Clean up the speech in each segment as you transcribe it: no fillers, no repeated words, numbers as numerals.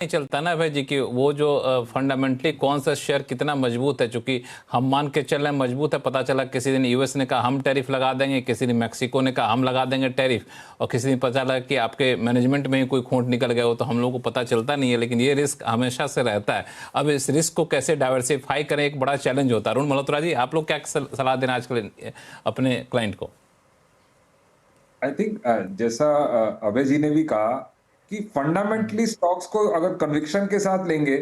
नहीं चलता ना भाई जी कि वो जो फंडामेंटली कौन सा शेयर कितना मजबूत है, चूंकि हम मान के चल रहे हैं मजबूत है, पता चला किसी दिन यूएस ने कहा हम टैरिफ लगा देंगे, किसी दिन मैक्सिको ने कहा हम लगा देंगे टैरिफ, और किसी दिन पता चला कि आपके मैनेजमेंट में ही कोई खोट निकल गया हो, तो हम लोग को पता चलता नहीं है। लेकिन ये रिस्क हमेशा से रहता है। अब इस रिस्क को कैसे डाइवर्सिफाई करें, एक बड़ा चैलेंज होता है। अरुण मल्होत्रा जी, आप लोग क्या सलाह देना आजकल अपने क्लाइंट को? आई थिंक जैसा अभय जी ने भी कहा कि फंडामेंटली स्टॉक्स को अगर कन्विक्शन के साथ लेंगे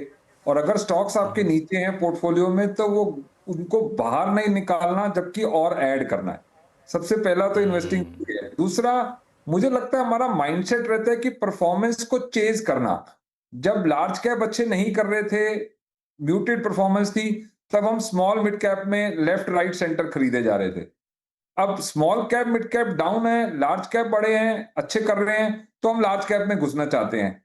और अगर स्टॉक्स आपके नीचे हैं पोर्टफोलियो में, तो वो उनको बाहर नहीं निकालना जबकि और ऐड करना है। सबसे पहला तो इन्वेस्टिंग है। दूसरा, मुझे लगता है हमारा माइंडसेट रहता है कि परफॉर्मेंस को चेज करना। जब लार्ज कैप अच्छे नहीं कर रहे थे, म्यूटेड परफॉर्मेंस थी, तब हम स्मॉल मिड कैप में लेफ्ट राइट सेंटर खरीदे जा रहे थे। अब small cap mid cap down है, लार्ज कैप बड़े हैं, अच्छे कर रहे हैं, तो हम लार्ज कैप में घुसना चाहते हैं।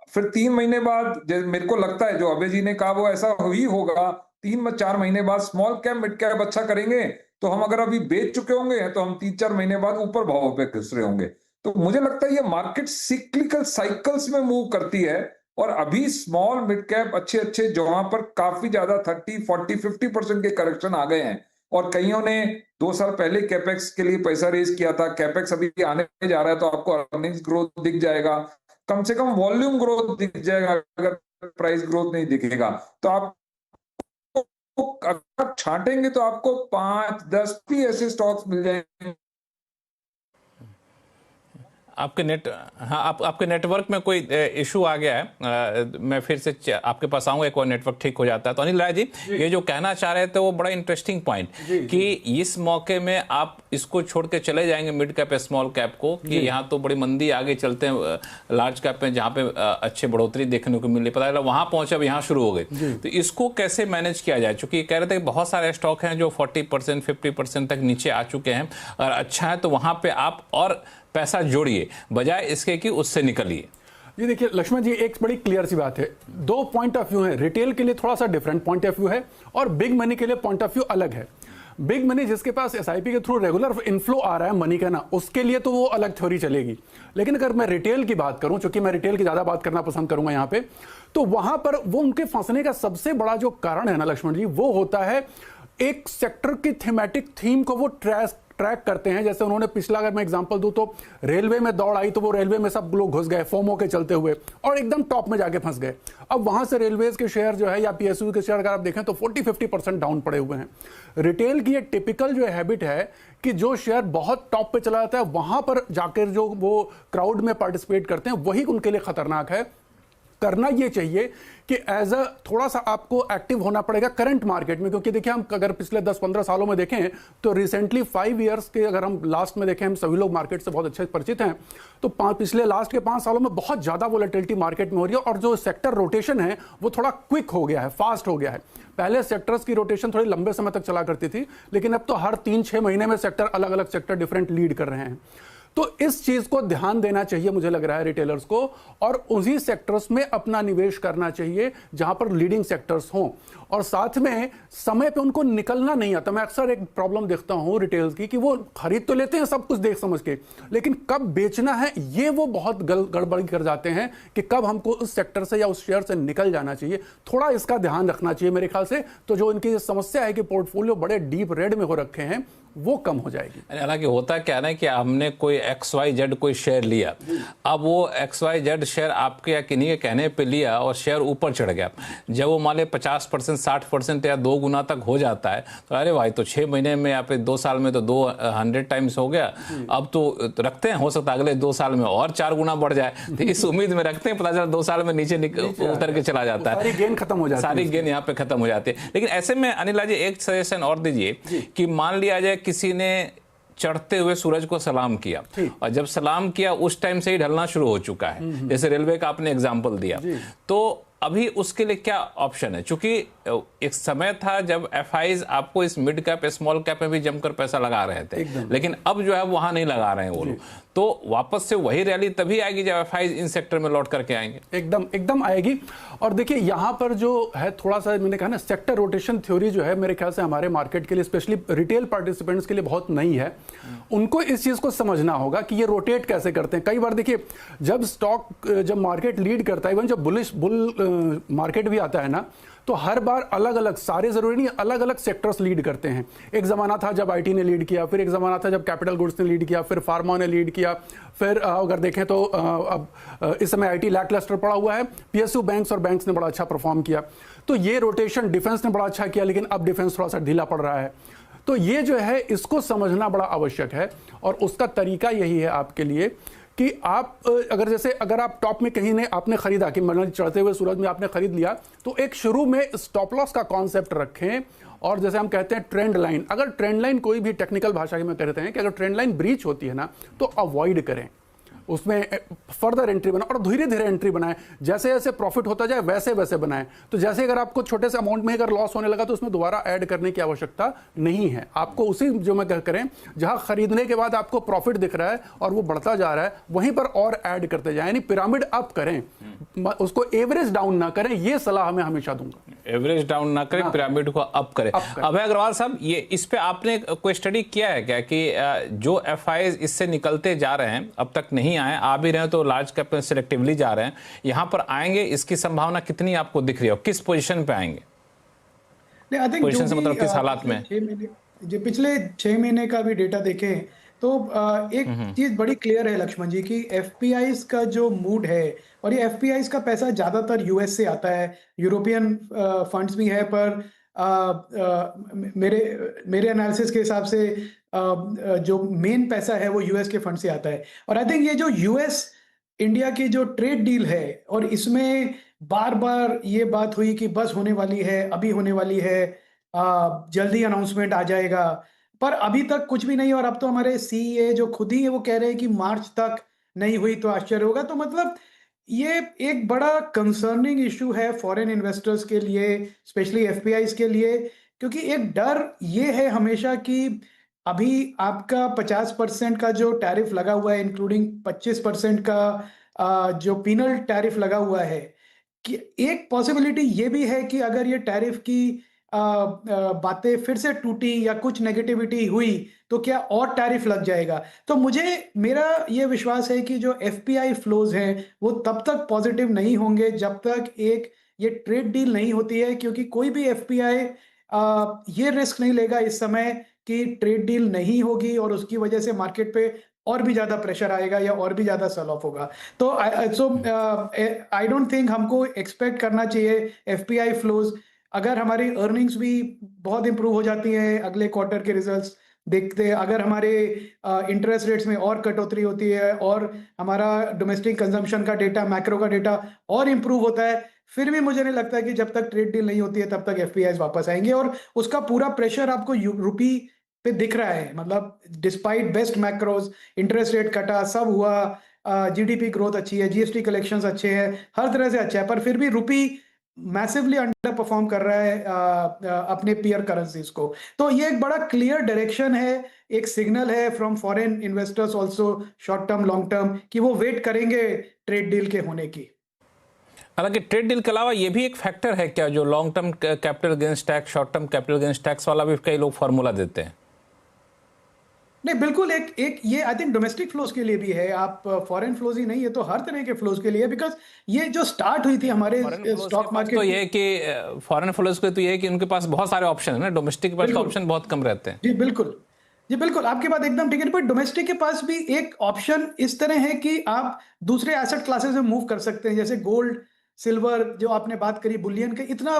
फिर 3 महीने बाद मेरे को लगता है जो अभय जी ने कहा वो ऐसा ही होगा। 3-4 महीने बाद स्मॉल कैप मिड कैप अच्छा करेंगे, तो हम अगर अभी बेच चुके होंगे तो हम 3-4 महीने बाद ऊपर भाव पे घुस रहे होंगे। तो मुझे लगता है ये मार्केट सिक्लिकल साइकिल्स में मूव करती है, और अभी स्मॉल मिड कैप अच्छे अच्छे जहां पर काफी ज्यादा 30-40-50% के करेक्शन आ गए हैं, और कईयों ने 2 साल पहले कैपेक्स के लिए पैसा रेज किया था। कैपेक्स अभी आने जा रहा है, तो आपको अर्निंग्स ग्रोथ दिख जाएगा, कम से कम वॉल्यूम ग्रोथ दिख जाएगा। अगर प्राइस ग्रोथ नहीं दिखेगा तो आप अगर छांटेंगे तो आपको 5-10 भी ऐसे स्टॉक्स मिल जाएंगे। आपके नेटवर्क में कोई इशू आ गया है, मैं फिर से आपके पास आऊंगा, एक और नेटवर्क ठीक हो जाता है। तो अनिल राय जी, ये जो कहना चाह रहे थे वो बड़ा इंटरेस्टिंग पॉइंट कि इस मौके में आप इसको छोड़ के चले जाएंगे मिड कैप स्मॉल कैप को, कि यहाँ तो बड़ी मंदी आगे चलते हैं लार्ज कैप में जहाँ पे अच्छे बढ़ोतरी देखने को मिली, पता चला वहां पहुंचे अब यहाँ शुरू हो गई। तो इसको कैसे मैनेज किया जाए? चूंकि कह रहे थे बहुत सारे स्टॉक हैं जो 40% 50% तक नीचे आ चुके हैं, और अच्छा है तो वहां पे आप और पैसा जोड़िए बजाय इसके कि उससे निकलिए। जी देखिए लक्ष्मण जी, एक बड़ी क्लियर सी बात है। 2 पॉइंट ऑफ व्यू है। रिटेल के लिए थोड़ा सा डिफरेंट पॉइंट ऑफ व्यू है, और बिग मनी के लिए पॉइंट ऑफ व्यू अलग है। बिग मनी जिसके पास एसआईपी के थ्रू रेगुलर इनफ्लो आ रहा है मनी का ना, उसके लिए तो वो अलग थ्योरी चलेगी। लेकिन अगर मैं रिटेल की बात करूं, चूंकि मैं रिटेल की ज्यादा बात करना पसंद करूंगा यहां पे, तो वहां पर वो उनके फंसने का सबसे बड़ा जो कारण है ना लक्ष्मण जी, वो होता है एक सेक्टर की थीमेटिक थीम को वो ट्रैक करते हैं। जैसे उन्होंने पिछला, अगर मैं एग्जांपल दूं तो रेलवे में दौड़ आई, तो वो रेलवे में सब लोग घुस गए फोमो के चलते हुए और एकदम टॉप में जाके फंस गए। अब वहां से रेलवेज के शेयर जो है या पीएसयू के शेयर अगर आप देखें तो 40-50% डाउन पड़े हुए हैं। रिटेल की ये टिपिकल जो हैबिट है कि जो शेयर बहुत टॉप पे चला जाता है वहां पर जाकर जो वो क्राउड में पार्टिसिपेट करते हैं, वही उनके लिए खतरनाक है। करना ये चाहिए कि एज अ थोड़ा सा आपको एक्टिव होना पड़ेगा करंट मार्केट में, क्योंकि देखिए हम अगर पिछले 10-15 सालों में देखें तो रिसेंटली 5 इयर्स के अगर हम लास्ट में देखें, हम सभी लोग मार्केट से बहुत अच्छे परिचित हैं, तो पिछले लास्ट के 5 सालों में बहुत ज्यादा वोलेटिलिटी मार्केट में हो रही है, और जो सेक्टर रोटेशन है वो थोड़ा क्विक हो गया है, फास्ट हो गया है। पहले सेक्टर्स की रोटेशन थोड़ी लंबे समय तक चला करती थी, लेकिन अब तो हर 3-6 महीने में सेक्टर अलग अलग सेक्टर डिफरेंट लीड कर रहे हैं। तो इस चीज को ध्यान देना चाहिए मुझे लग रहा है रिटेलर्स को, और उसी सेक्टर्स में अपना निवेश करना चाहिए जहां पर लीडिंग सेक्टर्स हों, और साथ में समय पे उनको निकलना नहीं आता। मैं अक्सर एक प्रॉब्लम देखता हूं रिटेलर्स की कि वो खरीद तो लेते हैं सब कुछ देख समझ के, लेकिन कब बेचना है ये वो बहुत गड़बड़ी कर जाते हैं कि कब हमको उस सेक्टर से या उस शेयर से निकल जाना चाहिए। थोड़ा इसका ध्यान रखना चाहिए मेरे ख्याल से, तो जो इनकी समस्या है कि पोर्टफोलियो बड़े डीप रेड में हो रखे हैं वो कम हो जाएगी। हालांकि होता क्या है कि हमने कोई XYZ कोई शेयर लिया, अब वो XYZ शेयर आपके या किन्हीं के कहने पे लिया और शेयर ऊपर चढ़ गया। जब वो मान ले 50% 60% या 2 गुना तक हो जाता है, तो अरे भाई तो 6 महीने में या फिर 2 साल में तो 200 टाइम्स हो गया, अब तो रखते हैं, हो सकता है अगले 2 साल में और 4 गुना बढ़ जाए, तो इस उम्मीद में रखते हैं, पता चला 2 साल में नीचे उतर के चला जाता है, सारी गेन खत्म हो जाती है, सारी गेन यहाँ पे खत्म हो जाती है। लेकिन ऐसे में अनिल जी एक सजेशन और दीजिए कि मान लिया जाए किसी ने चढ़ते हुए सूरज को सलाम किया, और जब सलाम किया उस टाइम से ही ढलना शुरू हो चुका है, जैसे रेलवे का आपने एग्जांपल दिया, तो अभी उसके लिए क्या ऑप्शन है? क्योंकि एक समय था जब एफआईज आपको इस मिड कैप स्मॉल कैप में भी जमकर पैसा लगा रहे थे, लेकिन अब जो है वहां नहीं लगा रहे हैं वो लोग, तो वापस से वही रैली तभी आएगी जब एफआईज इन सेक्टर में लौट करके आएंगे। एकदम आएगी। और देखिए यहां पर जो है थोड़ा सा मैंने कहा ना, सेक्टर रोटेशन थ्योरी जो है मेरे ख्याल से हमारे मार्केट के लिए स्पेशली रिटेल पार्टिसिपेंट्स के लिए बहुत नई है। उनको इस चीज को समझना होगा कि ये रोटेट कैसे करते हैं। कई बार देखिए जब मार्केट लीड करता है, इवन जब बुल मार्केट भी आता है ना, तो हर बार अलग अलग, सारे जरूरी नहीं, अलग अलग सेक्टर्स लीड करते हैं। एक जमाना था जब आईटी ने लीड किया, फिर एक जमाना था जब कैपिटल गुड्स ने लीड किया, फिर फार्मा ने लीड किया, फिर अगर देखें तो अब इस समय आईटी लैकलस्टर पड़ा हुआ है, पीएसयू बैंक्स और बैंक्स ने बड़ा अच्छा परफॉर्म किया। तो ये रोटेशन, डिफेंस ने बड़ा अच्छा किया, लेकिन अब डिफेंस थोड़ा सा ढीला पड़ रहा है। तो ये जो है इसको समझना बड़ा आवश्यक है, और उसका तरीका यही है आपके लिए कि आप अगर आप टॉप में कहीं ने आपने खरीदा, कि मतलब चढ़ते हुए सूरज में आपने खरीद लिया, तो एक शुरू में स्टॉप लॉस का कॉन्सेप्ट रखें। और जैसे हम कहते हैं ट्रेंड लाइन, अगर ट्रेंड लाइन, कोई भी टेक्निकल भाषा में कहते हैं कि अगर ट्रेंड लाइन ब्रीच होती है ना, तो अवॉइड करें, उसमें फर्दर एंट्री बनाए और धीरे धीरे एंट्री बनाए, जैसे जैसे प्रॉफिट होता जाए वैसे वैसे बनाए। तो जैसे अगर आपको छोटे से अमाउंट में अगर लॉस होने लगा, तो उसमें दोबारा ऐड करने की आवश्यकता नहीं है। आपको उसी जो मैं करें, जहां खरीदने के बाद आपको प्रॉफिट दिख रहा है और वो बढ़ता जा रहा है, वहीं पर और ऐड करते जाए, यानी पिरामिड अप करें, उसको एवरेज डाउन ना करें। ये सलाह मैं हमेशा दूंगा, एवरेज डाउन ना करें, पिरामिड को अप करें। अभय अग्रवाल साहब, ये इस पे आपने कोई स्टडी किया है क्या कि जो एफआईज इससे निकलते जा रहे हैं, अब तक नहीं आए, आ भी रहे हैं तो लार्ज कैप में सिलेक्टिवली जा रहे हैं, यहां पर आएंगे, इसकी संभावना कितनी आपको दिख रही है, और किस पोजीशन पे आएंगे? पोजीशन से मतलब किस हालात में? जो पिछले 6 महीने का भी डेटा देखें तो एक चीज बड़ी क्लियर है लक्ष्मण जी, कि एफपीआईज का जो मूड है, और ये एफपीआईज का पैसा ज्यादातर यूएस से आता है, यूरोपियन फंड्स भी है, पर मेरे एनालिसिस के हिसाब से जो मेन पैसा है वो यूएस के फंड से आता है। और आई थिंक ये जो यूएस इंडिया की जो ट्रेड डील है, और इसमें बार बार ये बात हुई कि बस होने वाली है, अभी होने वाली है, जल्दी अनाउंसमेंट आ जाएगा, पर अभी तक कुछ भी नहीं। और अब तो हमारे सीईए जो खुद ही है वो कह रहे हैं कि मार्च तक नहीं हुई तो आश्चर्य होगा। तो मतलब ये एक बड़ा कंसर्निंग इशू है फॉरेन इन्वेस्टर्स के लिए, स्पेशली एफपीआईज के लिए, क्योंकि एक डर ये है हमेशा कि अभी आपका 50% का जो टैरिफ लगा हुआ है, इंक्लूडिंग 25% का जो पीनल टैरिफ लगा हुआ है, कि एक पॉसिबिलिटी ये भी है कि अगर ये टैरिफ की बातें फिर से टूटी या कुछ नेगेटिविटी हुई तो क्या और टैरिफ लग जाएगा। तो मेरा ये विश्वास है कि जो एफपीआई फ्लोज हैं वो तब तक पॉजिटिव नहीं होंगे जब तक ये ट्रेड डील नहीं होती है, क्योंकि कोई भी एफपीआई ये रिस्क नहीं लेगा इस समय कि ट्रेड डील नहीं होगी और उसकी वजह से मार्केट पे और भी ज्यादा प्रेशर आएगा या और भी ज्यादा सेल ऑफ होगा। तो आई डोंट थिंक हमको एक्सपेक्ट करना चाहिए एफपीआई फ्लोज। अगर हमारी अर्निंग्स भी बहुत इंप्रूव हो जाती हैं, अगले क्वार्टर के रिजल्ट्स देखते हैं, अगर हमारे इंटरेस्ट रेट्स में और कटौती होती है और हमारा डोमेस्टिक कंजम्पशन का डेटा, मैक्रो का डेटा और इंप्रूव होता है, फिर भी मुझे नहीं लगता कि जब तक ट्रेड डील नहीं होती है तब तक एफपीआईज वापस आएंगे। और उसका पूरा प्रेशर आपको रुपी पे दिख रहा है, मतलब despite best macros, interest rate कटा, सब हुआ, जीडीपी ग्रोथ अच्छी है, जीएसटी कलेक्शंस अच्छे हैं, हर तरह से अच्छा है, पर फिर भी रुपी मैसिवली अंडर परफॉर्म कर रहा है अपने पीयर करेंसीज को। तो ये एक बड़ा क्लियर डायरेक्शन है, एक सिग्नल है from foreign investors also, short term long term, कि वो वेट करेंगे ट्रेड डील के होने की। हालांकि ट्रेड डील के अलावा ये भी एक फैक्टर है क्या, जो long term capital gains tax, short term capital gains tax वाला भी कई लोग फॉर्मूला देते हैं? नहीं, बिल्कुल एक ये आई थिंक डोमेस्टिक फ्लोज के लिए भी है, आप फॉरेन फ्लोज ही नहीं है तो हर तरह के फ्लोज के लिए, बिकॉज ये जो स्टार्ट हुई थी हमारे स्टॉक मार्केट, तो ये कि फॉरेन फ्लोज के तो ये है कि उनके पास बहुत सारे ऑप्शन है ना, डोमेस्टिक के पास ऑप्शन बहुत कम रहते हैं। जी बिल्कुल आपकी बात एकदम ठीक है, पर डोमेस्टिक के पास भी एक ऑप्शन इस तरह है कि आप दूसरे एसेट क्लासेस में मूव कर सकते हैं, जैसे गोल्ड, सिल्वर, जो आपने बात करी, बुलियन का इतना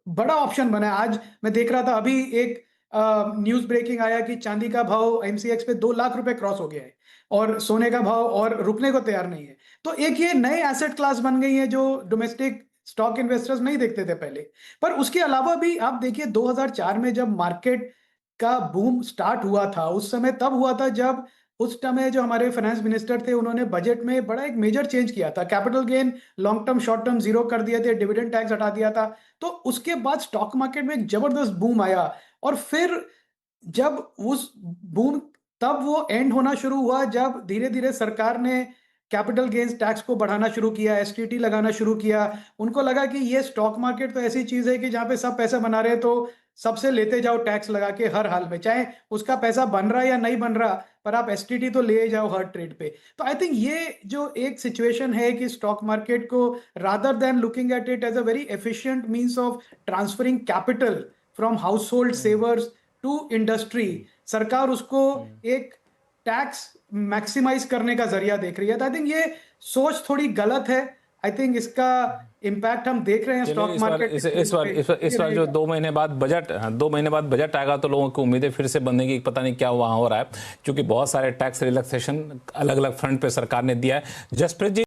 बड़ा ऑप्शन बना है। आज मैं देख रहा था, अभी एक न्यूज ब्रेकिंग आया कि चांदी का भाव एमसीएक्स पे 2 लाख रुपए क्रॉस हो गया है और सोने का भाव और रुकने को तैयार नहीं है। तो एक ये नए एसेट क्लास बन गई है जो डोमेस्टिक स्टॉक इन्वेस्टर्स नहीं देखते थे पहले। पर उसके अलावा भी आप देखिए 2004 में जब मार्केट का बूम स्टार्ट हुआ था, उस समय तब हुआ था जब उस समय जो हमारे फाइनेंस मिनिस्टर थे उन्होंने बजट में बड़ा एक मेजर चेंज किया था, capital gain long term short term zero कर दिए थे, डिविडेंड टैक्स हटा दिया था। तो उसके बाद स्टॉक मार्केट में एक जबरदस्त बूम आया, और फिर जब उस बूम, तब वो एंड होना शुरू हुआ जब धीरे धीरे सरकार ने कैपिटल गेन्स टैक्स को बढ़ाना शुरू किया, एसटीटी लगाना शुरू किया। उनको लगा कि ये स्टॉक मार्केट तो ऐसी चीज है कि जहां पे सब पैसा बना रहे हैं, तो सबसे लेते जाओ टैक्स लगा के हर हाल में, चाहे उसका पैसा बन रहा या नहीं बन रहा, पर आप एसटीटी तो ले जाओ हर ट्रेड पे। तो आई थिंक ये जो एक सिचुएशन है कि स्टॉक मार्केट को rather than looking at it as a very efficient means of transferring capital from household savers to industry, सरकार उसको एक टैक्स मैक्सिमाइज करने का जरिया देख रही है। तो आई थिंक ये सोच थोड़ी गलत है। आई थिंक इसका इम्पैक्ट हम देख रहे हैं स्टॉक मार्केट। इस बार जो 2 महीने बाद बजट आएगा तो लोगों की उम्मीदें फिर से बनने की, पता नहीं क्या वहां हो रहा है, क्योंकि बहुत सारे टैक्स रिलैक्सेशन अलग अलग फ्रंट पे सरकार ने दिया है। जसप्रीत जी